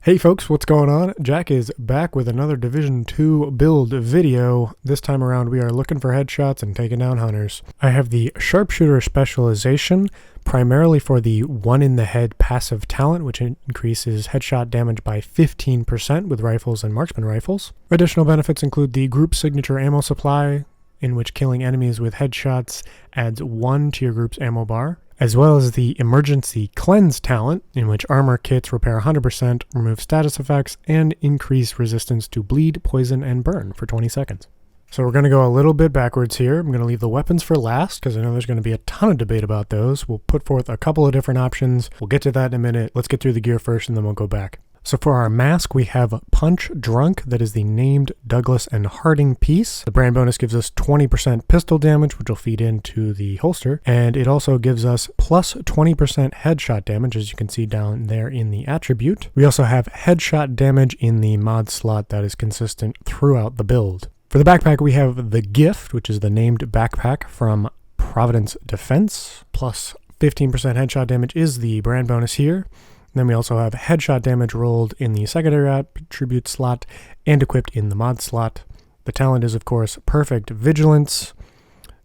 Hey folks, what's going on? Jack is back with another Division 2 build video. This time around we are looking for headshots and taking down hunters. I have the Sharpshooter Specialization, primarily for the one in the head passive talent, which increases headshot damage by 15% with rifles and marksman rifles. Additional benefits include the group signature ammo supply, in which killing enemies with headshots adds 1 to your group's ammo bar, as well as the Emergency Cleanse talent, in which armor kits repair 100%, remove status effects, and increase resistance to bleed, poison, and burn for 20 seconds. So we're going to go a little bit backwards here. I'm going to leave the weapons for last because I know there's going to be a ton of debate about those. We'll put forth a couple of different options. We'll get to that in a minute. Let's get through the gear first and then we'll go back. So for our mask, we have Punch Drunk. That is the named Douglas and Harding piece. The brand bonus gives us 20% pistol damage, which will feed into the holster. And it also gives us plus 20% headshot damage, as you can see down there in the attribute. We also have headshot damage in the mod slot that is consistent throughout the build. For the backpack, we have the Gift, which is the named backpack from Providence Defense. Plus 15% headshot damage is the brand bonus here. Then we also have headshot damage rolled in the secondary attribute slot and equipped in the mod slot. The talent is, of course, Perfect Vigilance.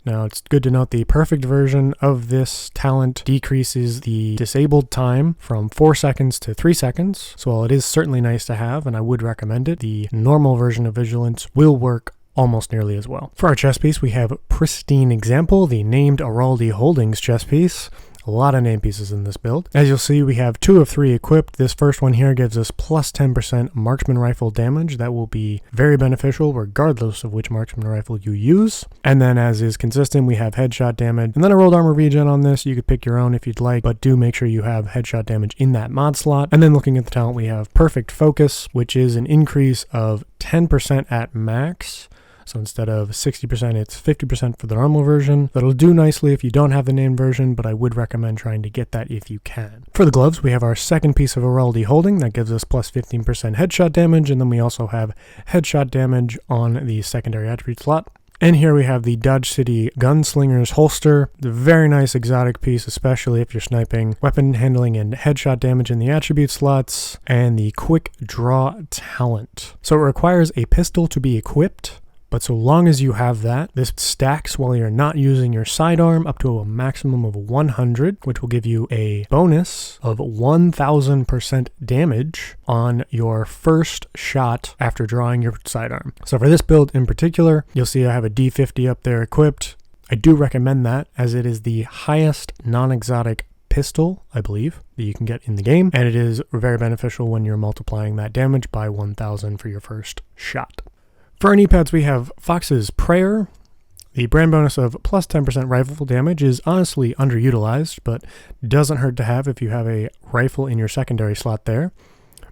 Now, it's good to note the perfect version of this talent decreases the disabled time from 4 seconds to 3 seconds. So while it is certainly nice to have, and I would recommend it, the normal version of Vigilance will work almost nearly as well. For our chest piece, we have Pristine Example, the named Araldi Holdings chest piece. A lot of name pieces in this build. As you'll see, we have 2 of 3 equipped. This first one here gives us plus 10% marksman rifle damage. That will be very beneficial regardless of which marksman rifle you use. And then, as is consistent, we have headshot damage. And then a rolled armor regen on this. You could pick your own if you'd like, but do make sure you have headshot damage in that mod slot. And then looking at the talent, we have Perfect Focus, which is an increase of 10% at max. So instead of 60%, it's 50% for the normal version. That'll do nicely if you don't have the named version, but I would recommend trying to get that if you can. For the gloves, we have our second piece of Araldi Holding. That gives us plus 15% headshot damage, and then we also have headshot damage on the secondary attribute slot. And here we have the Dodge City Gunslinger's holster. The very nice exotic piece, especially if you're sniping. Weapon handling and headshot damage in the attribute slots. And the Quick Draw talent. So it requires a pistol to be equipped. But so long as you have that, this stacks while you're not using your sidearm up to a maximum of 100, which will give you a bonus of 1000% damage on your first shot after drawing your sidearm. So for this build in particular, you'll see I have a D50 up there equipped. I do recommend that as it is the highest non-exotic pistol, I believe, that you can get in the game. And it is very beneficial when you're multiplying that damage by 1000 for your first shot. For our knee pads, we have Fox's Prayer. The brand bonus of plus 10% rifle damage is honestly underutilized, but doesn't hurt to have if you have a rifle in your secondary slot there.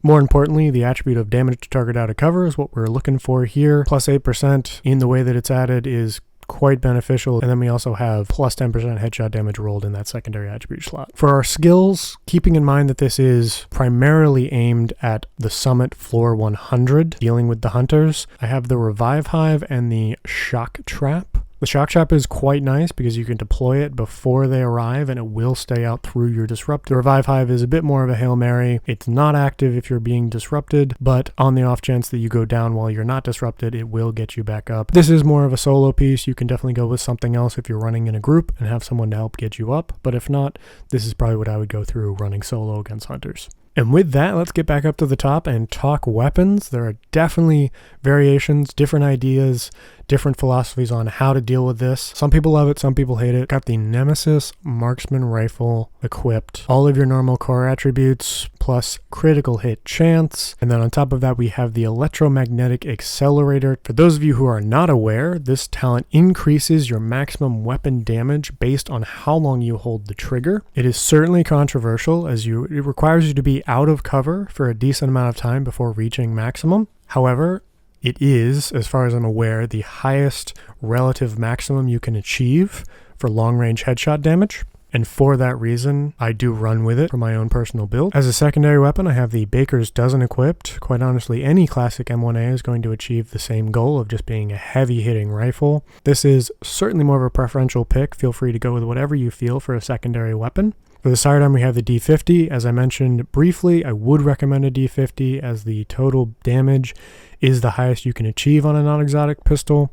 More importantly, the attribute of damage to target out of cover is what we're looking for here. Plus 8% in the way that it's added is quite beneficial. And then we also have plus 10% headshot damage rolled in that secondary attribute slot. For our skills, keeping in mind that this is primarily aimed at the Summit Floor 100, dealing with the hunters, I have the Revive Hive and the Shock Trap. The Shock Trap is quite nice because you can deploy it before they arrive and it will stay out through your disrupt. The Revive Hive is a bit more of a Hail Mary. It's not active if you're being disrupted, but on the off chance that you go down while you're not disrupted, it will get you back up. This is more of a solo piece. You can definitely go with something else if you're running in a group and have someone to help get you up, but if not, this is probably what I would go through running solo against hunters. And with that, let's get back up to the top and talk weapons. There are definitely variations, different ideas, different philosophies on how to deal with this. Some people love it, some people hate it. Got the Nemesis Marksman Rifle equipped. All of your normal core attributes plus critical hit chance. And then on top of that, we have the Electromagnetic Accelerator. For those of you who are not aware, this talent increases your maximum weapon damage based on how long you hold the trigger. It is certainly controversial as it requires you to be out of cover for a decent amount of time before reaching maximum. However, it is, as far as I'm aware, the highest relative maximum you can achieve for long-range headshot damage. And for that reason, I do run with it for my own personal build. As a secondary weapon, I have the Baker's Dozen equipped. Quite honestly, any classic M1A is going to achieve the same goal of just being a heavy-hitting rifle. This is certainly more of a preferential pick. Feel free to go with whatever you feel for a secondary weapon. For the sidearm, we have the D50. As I mentioned briefly, I would recommend a D50 as the total damage is the highest you can achieve on a non-exotic pistol.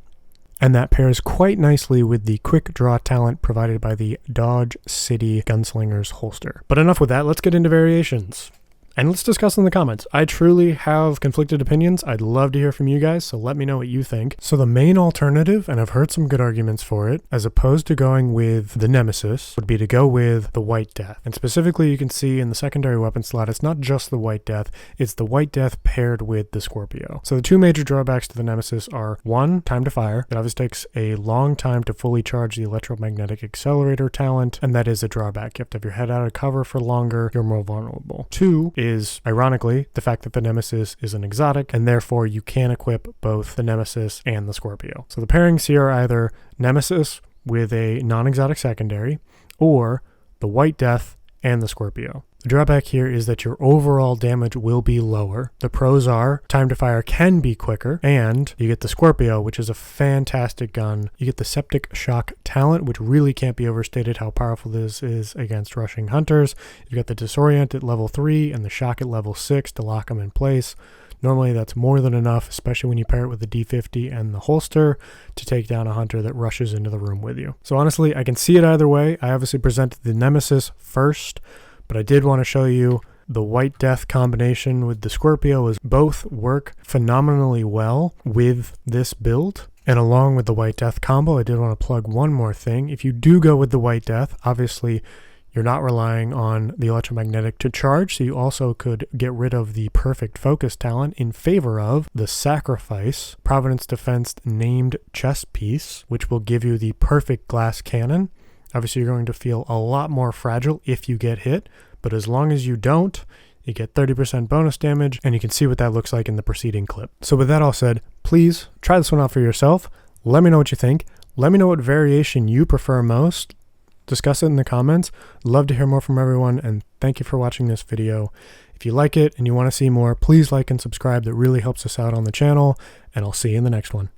And that pairs quite nicely with the quick draw talent provided by the Dodge City Gunslinger's holster. But enough with that, let's get into variations. And let's discuss in the comments. I truly have conflicted opinions. I'd love to hear from you guys, so let me know what you think. So the main alternative, and I've heard some good arguments for it, as opposed to going with the Nemesis, would be to go with the White Death. And specifically, you can see in the secondary weapon slot, it's not just the White Death, it's the White Death paired with the Scorpio. So the two major drawbacks to the Nemesis are, one, time to fire. It obviously takes a long time to fully charge the electromagnetic accelerator talent, and that is a drawback. You have to have your head out of cover for longer, you're more vulnerable. Two is, ironically, the fact that the Nemesis is an exotic, and therefore you can equip both the Nemesis and the Scorpio. So the pairings here are either Nemesis with a non-exotic secondary, or the White Death and the Scorpio. The drawback here is that your overall damage will be lower. The pros are time to fire can be quicker, and you get the Scorpio, which is a fantastic gun. You get the septic shock talent, which really can't be overstated how powerful this is against rushing hunters. You've got the disorient at level 3 and the shock at level 6 to lock them in place. Normally that's more than enough, especially when you pair it with the D50 and the holster, to take down a hunter that rushes into the room with you. So honestly, I can see it either way. I obviously presented the Nemesis first, but I did want to show you the White Death combination with the Scorpio, as both work phenomenally well with this build. And along with the White Death combo, I did want to plug one more thing. If you do go with the White Death, obviously you're not relying on the electromagnetic to charge, so you also could get rid of the perfect focus talent in favor of the Sacrifice Providence Defense named chest piece, which will give you the perfect glass cannon. Obviously, you're going to feel a lot more fragile if you get hit, but as long as you don't, you get 30% bonus damage, and you can see what that looks like in the preceding clip. So with that all said, please try this one out for yourself. Let me know what you think. Let me know what variation you prefer most. Discuss it in the comments. Love to hear more from everyone, and thank you for watching this video. If you like it and you want to see more, please like and subscribe. That really helps us out on the channel, and I'll see you in the next one.